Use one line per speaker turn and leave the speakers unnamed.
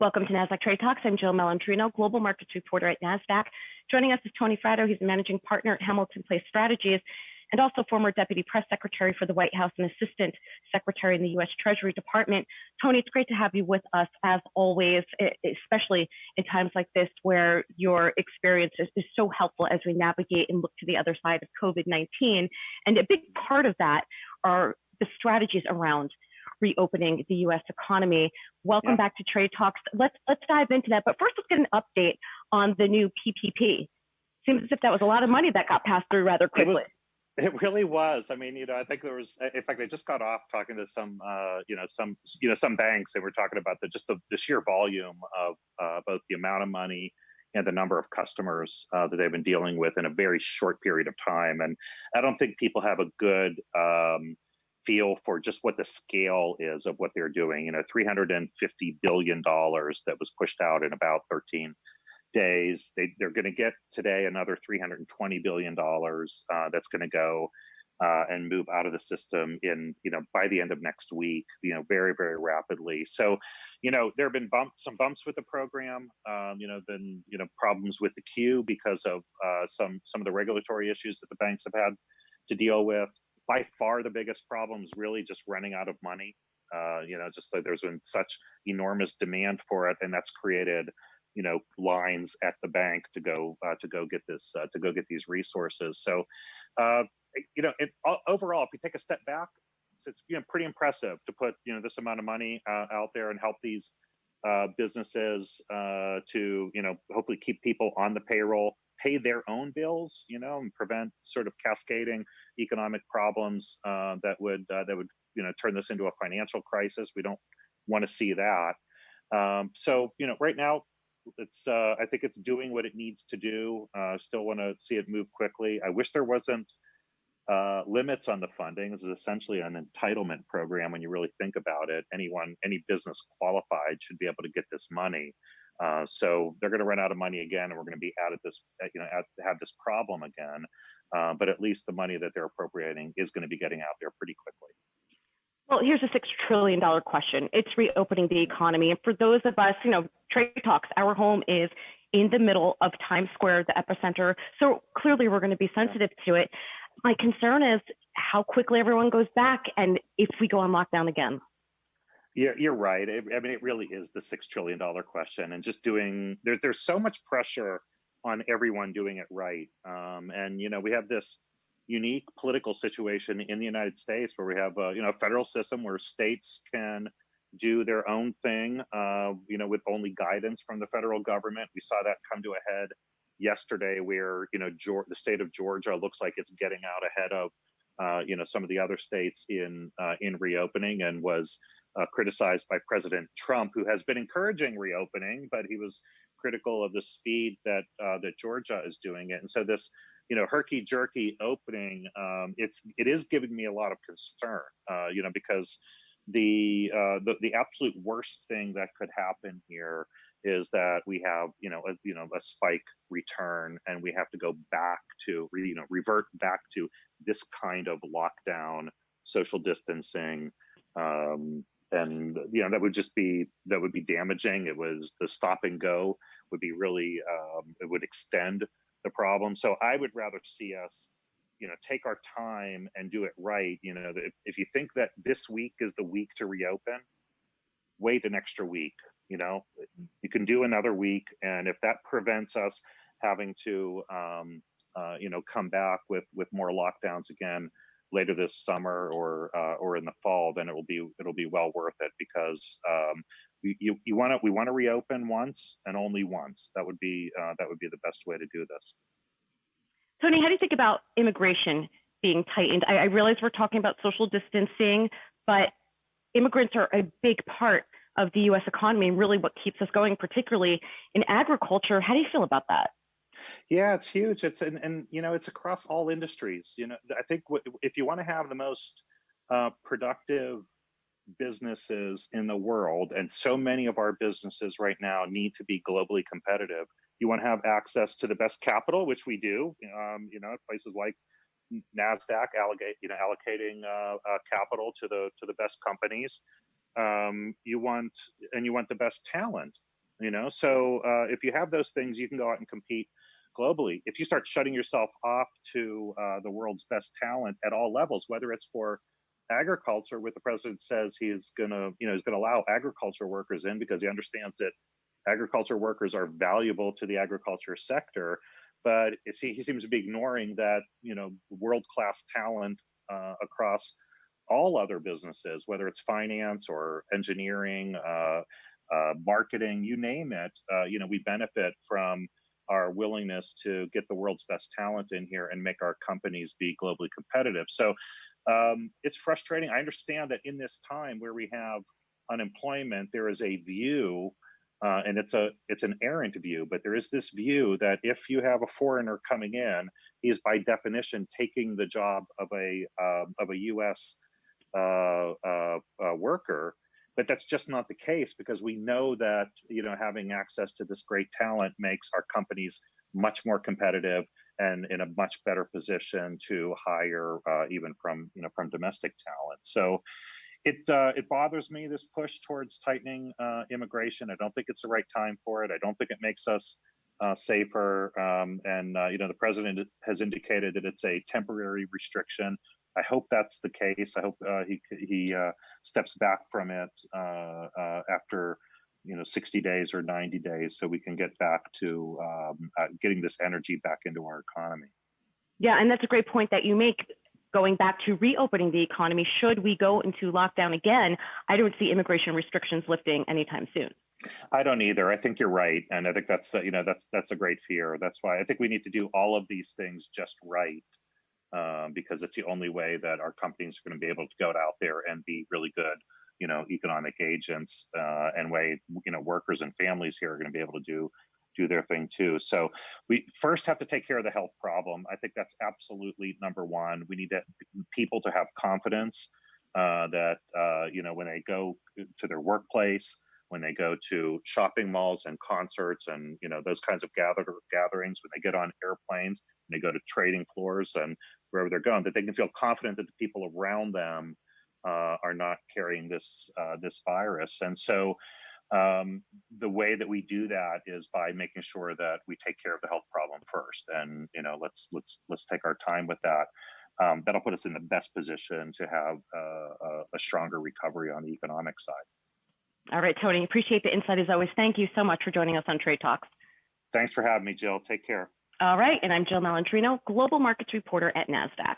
Welcome to Nasdaq Trade Talks. I'm Jill Malandrino, Global Markets Reporter at Nasdaq. Joining us is Tony Fratto. He's a Managing Partner at Hamilton Place Strategies and also former Deputy Press Secretary for the White House and Assistant Secretary in the U.S. Treasury Department. Tony, it's great to have you with us as always, especially in times like this where your experience is so helpful as we navigate and look to the other side of COVID-19. And a big part of that are the strategies around reopening the U.S. economy. Welcome back to Trade Talks. Let's dive into that. But first, let's get an update on the new PPP. Seems as if that was a lot of money that got passed through rather quickly.
It really was. I mean, I think there was. In fact, I just got off talking to some banks. They were talking about the sheer volume of both the amount of money and the number of customers that they've been dealing with in a very short period of time. And I don't think people have a good feel for just what the scale is of what they're doing. $350 billion that was pushed out in about 13 days. They're going to get today another $320 billion that's going to go and move out of the system in, by the end of next week, very, very rapidly. So, there have been some bumps with the program, been, problems with the queue because of some of the regulatory issues that the banks have had to deal with. By far, the biggest problem is really just running out of money. Just like there's been such enormous demand for it, and that's created, lines at the bank to go get this, to go get these resources. So, overall, if you take a step back, it's pretty impressive to put this amount of money out there and help these businesses to hopefully keep people on the payroll, pay their own bills, and prevent sort of cascading economic problems that would turn this into a financial crisis. We don't want to see that. So right now, it's I think it's doing what it needs to do. Still want to see it move quickly. I wish there wasn't limits on the funding. This is essentially an entitlement program when you really think about it. Any business qualified should be able to get this money. So they're going to run out of money again, and we're going to be out of this, have this problem again. But at least the money that they're appropriating is going to be getting out there pretty quickly.
Well, here's a $6 trillion question. It's reopening the economy. And for those of us, Trade Talks, our home is in the middle of Times Square, the epicenter. So clearly we're going to be sensitive to it. My concern is how quickly everyone goes back and if we go on lockdown again.
Yeah, you're right. I mean, it really is the $6 trillion question, and just there's so much pressure on everyone doing it right. And we have this unique political situation in the United States where we have a federal system where states can do their own thing, with only guidance from the federal government. We saw that come to a head yesterday, where the state of Georgia looks like it's getting out ahead of some of the other states in reopening, and was criticized by President Trump, who has been encouraging reopening, but he was critical of the speed that Georgia is doing it. And so this, herky-jerky opening, it is giving me a lot of concern, because the absolute worst thing that could happen here is that we have, a spike return, and we have to go back to, revert back to this kind of lockdown, social distancing, and that would be damaging. The stop and go would be really, it would extend the problem. So I would rather see us, take our time and do it right. If you think that this week is the week to reopen, wait an extra week. You can do another week, and if that prevents us having to, come back with more lockdowns again later this summer or in the fall, then it'll be well worth it, because we want to reopen once and only once. That would be the best way to do this.
Tony, how do you think about immigration being tightened? I realize we're talking about social distancing, but immigrants are a big part of the U.S. economy and really what keeps us going, particularly in agriculture. How do you feel about that?
Yeah, it's huge. It's it's across all industries. I think if you want to have the most productive businesses in the world, and so many of our businesses right now need to be globally competitive, you want to have access to the best capital, which we do. Places like Nasdaq allocating capital to the best companies. You want the best talent. So if you have those things, you can go out and compete globally. If you start shutting yourself off to the world's best talent at all levels, whether it's for agriculture, what the president says he's going to, he's going to allow agriculture workers in because he understands that agriculture workers are valuable to the agriculture sector, but he seems to be ignoring that, world-class talent across all other businesses, whether it's finance or engineering, marketing, you name it. We benefit from our willingness to get the world's best talent in here and make our companies be globally competitive. So it's frustrating. I understand that in this time where we have unemployment, there is a view, and it's an errant view, but there is this view that if you have a foreigner coming in, he's by definition taking the job of a U.S. Worker. But that's just not the case, because we know that having access to this great talent makes our companies much more competitive and in a much better position to hire even from domestic talent. So it bothers me, this push towards tightening immigration. I don't think it's the right time for it. I don't think it makes us safer. The president has indicated that it's a temporary restriction. I hope that's the case. I hope he steps back from it after 60 days or 90 days, so we can get back to getting this energy back into our economy.
Yeah, and that's a great point that you make. Going back to reopening the economy, should we go into lockdown again, I don't see immigration restrictions lifting anytime soon.
I don't either. I think you're right, and I think that's that's a great fear. That's why I think we need to do all of these things just right. Because it's the only way that our companies are going to be able to go out there and be really good, economic agents, and workers and families here are going to be able to do their thing too. So we first have to take care of the health problem. I think that's absolutely number one. We need people to have confidence that when they go to their workplace, when they go to shopping malls and concerts and those kinds of gatherings, when they get on airplanes, when they go to trading floors and wherever they're going, that they can feel confident that the people around them are not carrying this virus. And so the way that we do that is by making sure that we take care of the health problem first. And let's take our time with that. That'll put us in the best position to have a stronger recovery on the economic side.
All right, Tony, appreciate the insight as always. Thank you so much for joining us on Trade Talks.
Thanks for having me, Jill. Take care.
All right, and I'm Jill Malandrino, Global Markets Reporter at Nasdaq.